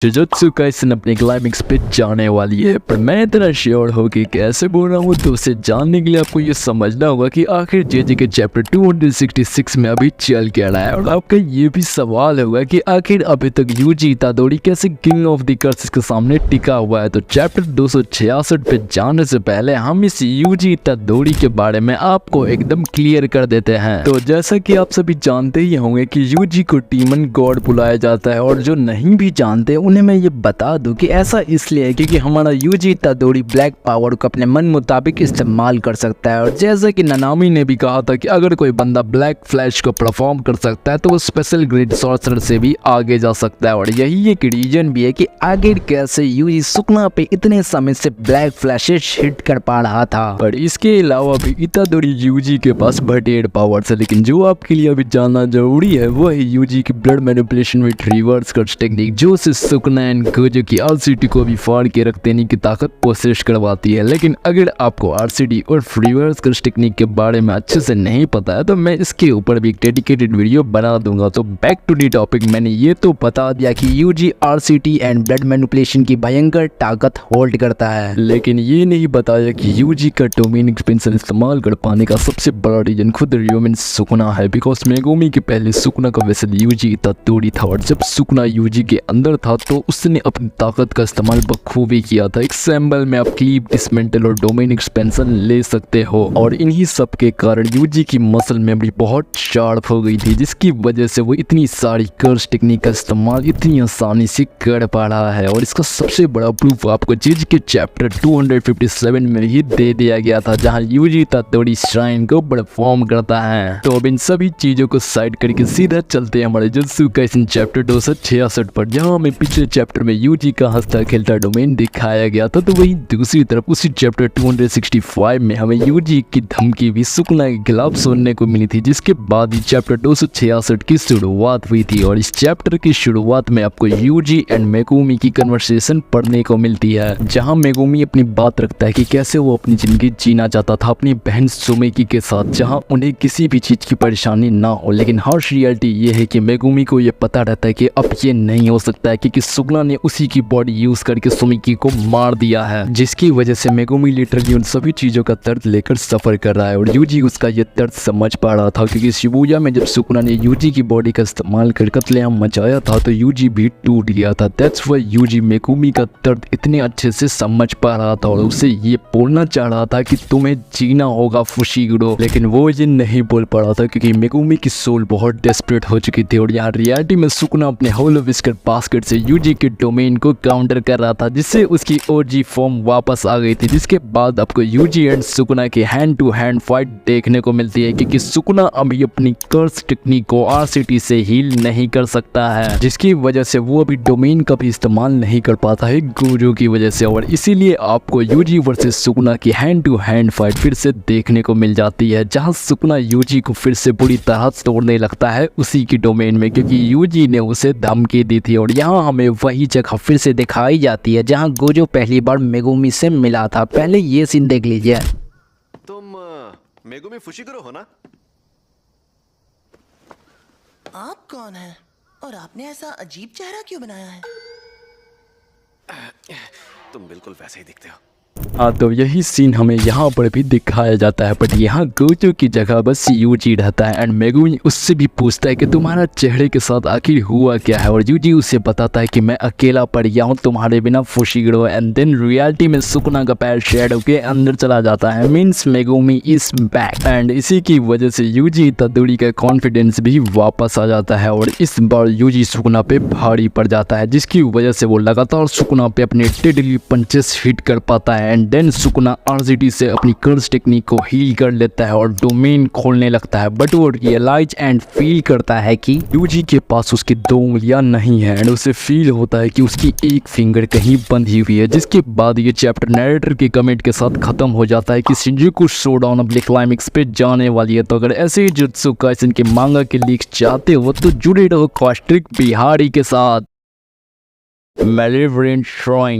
Jujutsu Kaisen अपने climax पे जाने वाली है, पर मैं इतना श्योर हूँ कि कैसे बोल रहा हूँ। तो उसे जानने के लिए आपको ये समझना होगा कि आखिर जेजे के चैप्टर 266 में अभी चल क्या रहा है। और आपका ये भी सवाल होगा कि आखिर अभी तक यूजी इतादोरी कैसे किंग ऑफ द कर्सेस के सामने टिका हुआ है। तो चैप्टर 266 पे जाने से पहले हम इस यूजी इतादोरी के बारे में आपको एकदम क्लियर कर देते हैं। तो जैसा कि आप सभी जानते ही होंगे कि यूजी को डीमन गॉड बुलाया जाता है, और जो नहीं भी जानते उन्हें मैं ये बता दूं कि ऐसा इसलिए है क्योंकि हमारा यूजी इतादोरी ब्लैक पावर को अपने मन मुताबिक इस्तेमाल कर सकता है। और जैसा कि नानामी ने भी कहा था कि अगर कोई बंदा ब्लैक फ्लैश को परफॉर्म कर सकता है तो वो स्पेशल ग्रेड सॉर्सरर से भी आगे जा सकता है। और यही एक रीजन भी है कि आखिर कैसे यूजी सुकना पे इतने समय से ब्लैक फ्लैशेस हिट कर पा रहा था। पर इसके अलावा भी इतादोरी यूजी के पास बटेड पावर्स है, लेकिन जो आपके लिए अभी जानना जरूरी है वो है यूजी की blood manipulation with reverse curse technique, जो उसे सुकना एंड गोजो की आरसीटी को भी फाड़ के रख देने की ताकत कोशिश करवाती है। लेकिन अगर आपको आरसीटी और रिवर्स कर्स टेक्निक के बारे में अच्छे से नहीं पता है तो मैं इसके ऊपर भी एक डेडिकेटेड वीडियो बना दूंगा। तो बैक टू दी टॉपिक, मैंने ये तो बता दिया कि Yuji RCT and blood manipulation की भयंकर ताकत होल्ड करता है, लेकिन ये नहीं बताया कि यूजी का डोमेन एक्सपेंशन इस्तेमाल कर पाने का सबसे बड़ा रीजन खुद रियोमिन सुकना है। बिकॉज मेगुमी के पहले सुकना का वेसल यूजी इतादोरी था, और जब सुकना यूजी के अंदर था तो उसने अपनी ताकत का इस्तेमाल बखूबी किया था। एक सैम्बल में आप क्लीप, डिसमेंटल और डोमेन एक्सपेंशन ले सकते हो, और इन्हीं सब के कारण यूजी की मसल मेमोरी बहुत शार्प हो गई थी, जिसकी वजह से वो इतनी सारी कर्स टेक्निक का इस्तेमाल इतनी आसानी से कर पा रहा है। और इसका सबसे बड़ा प्रूफ आपको जेजे के चैप्टर 257 में ही दे दिया गया था, जहाँ यूजी इतादोरी श्राइन को परफॉर्म करता है। तो अब इन सभी चीजों को साइड करके सीधा चलते हैं हमारे जुजुत्सु काइसन चैप्टर 266 पर, जहाँ हमें पिछले चैप्टर में यूजी का हंसता खेलता डोमेन दिखाया गया था। तो वहीं दूसरी तरफ उसी चैप्टर 265 में हमें यूजी की धमकी भी सुकना के खिलाफ सुनने को मिली थी, जिसके बाद ही चैप्टर 266 की शुरुआत हुई थी। और इस चैप्टर की शुरुआत में आपको यूजी एंड मेगुमी की कन्वर्सेशन पढ़ने को मिलती है, जहां मेगुमी अपनी बात रखता है कि कैसे वो अपनी जिंदगी जीना चाहता था अपनी बहन सुमेकी के साथ, जहां उन्हें किसी भी चीज की परेशानी ना हो। लेकिन हार्श रियलिटी ये है कि मेगुमी को ये पता रहता है कि अब ये नहीं हो सकता है, क्योंकि सुकना ने उसी की बॉडी यूज करके सुमिकी को मार दिया है, जिसकी वजह से मेगुमी लिटरली उन सभी चीजों का दर्द लेकर सफर कर रहा है। और यूजी उसका ये दर्द समझ पा रहा था, क्योंकि शिबुया में जब सुकना ने यूजी की बॉडी का इस्तेमाल कर कत्लेआम मचाया था तो यूजी भी टूट गया था। दैट्स व्हाई यूजी मेगुमी का दर्द इतने अच्छे से समझ पा रहा था, और उसे ये बोलना चाह रहा था कि तुम्हें जीना होगा फुशिगुरो, लेकिन वो ये नहीं बोल पा रहा था क्योंकि मेगुमी की सोल बहुत डेस्परेट हो चुकी थी। और यहाँ रियलिटी में सुकना अपने होलो विस्कर बास्केट से यूजी के डोमेन को काउंटर कर रहा था, जिससे उसकी ओजी फॉर्म वापस आ गई थी। जिसके बाद आपको यूजी एंड सुकना की हैंड टू हैंड फाइट देखने को मिलती है, क्योंकि सुकना अभी अपनी कर्स टेक्निक को आरसीटी से हील नहीं कर सकता है, जिसकी वजह से वो अभी डोमेन का भी इस्तेमाल नहीं कर पाता है गोजो की वजह से। और इसीलिए आपको यूजी वर्सेस सुकना की हैंड टू हैंड फाइट फिर से देखने को मिल जाती है, जहां सुकना यूजी को फिर से बुरी तरह तोड़ने लगता है उसी की डोमेन में, क्योंकि यूजी ने उसे धमकी दी थी। और यहाँ हमें वही जगह फिर से दिखाई जाती है जहाँ गोजो पहली बार मेगुमी से मिला था। पहले ये सीन देख लीजिए। तुम मेगुमी फुशिगुरो हो ना? आप कौन हैं? और आपने ऐसा अजीब चेहरा क्यों बनाया है? तुम बिल्कुल वैसे ही दिखते हो। हाँ, तो यही सीन हमें यहाँ पर भी दिखाया जाता है, बट यहाँ गोजो की जगह बस यूजी रहता है। एंड मेगुमी उससे भी पूछता है कि तुम्हारा चेहरे के साथ आखिर हुआ क्या है, और यूजी उसे बताता है कि मैं अकेला पड़ गया हूँ तुम्हारे बिना फुशिगुरो। एंड देन रियलिटी में सुकना का पैर शैडो के अंदर चला जाता है, means Megumi is back. And इसी की वजह से यूजी इतादोरी का कॉन्फिडेंस भी वापस आ जाता है, और इस बार यूजी सुकना पे भारी पड़ जाता है, जिसकी वजह से वो लगातार सुकना पे अपने डेडली पंचेस हिट कर पाता है। एंड देन सुकना आरसीटी से अपनी कर्स टेक्निक को हील कर लेता है और डोमेन खोलने लगता है। बट वो रियलाइज एंड फील करता है कि यूजी के पास उसकी 2 उंगलियां नहीं है, एंड उसे फील होता है कि उसकी एक फिंगर कहीं बंधी हुई है। जिसके बाद ये चैप्टर नरेटर के कमेंट के साथ खत्म हो जाता है कि शिंजुकु शोडाउन अब क्लाइमेक्स पे जाने वाली है। तो अगर ऐसे ही जुजुत्सु काइसन के मांगा के लीक्स चाहते हो तो जुड़े रहो कॉस्ट्रिक बिहारी के साथ। मेलेवरेंट श्राइन।